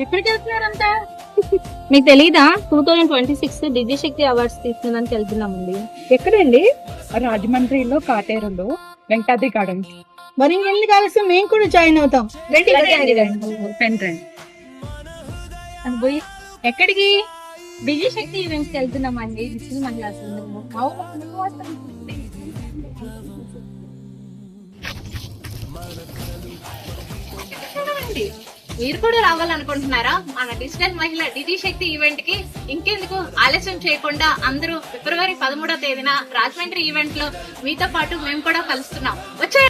ఎక్కడికి వెళ్తున్నారంతా? మీకు తెలీదా 2026 దివ్య శక్తి అవార్డ్స్ తీసుకున్నానికి వెళ్తున్నామండి. ఎక్కడండి? రాజమండ్రిలో కాటేరులో వెంకటాద్రి గార్డెన్స్. మరి ఇంకెందుకు ఆలస్యం, మేము కూడా జాయిన్ అవుతాం. ఎక్కడికి? దివ్య శక్తి ఈవెంట్స్ కి వెళ్తున్నామండి. విష్ణు మహిళా మీరు కూడా రావాలనుకుంటున్నారా మన డిజిటల్ మహిళ దివ్య శక్తి ఈవెంట్ కి? ఇంకెందుకు ఆలస్యం చేయకుండా అందరూ ఫిబ్రవరి 13వ తేదీన రాజమండ్రి ఈవెంట్ లో మీతో పాటు మేము కూడా కలుస్తున్నాం. వచ్చే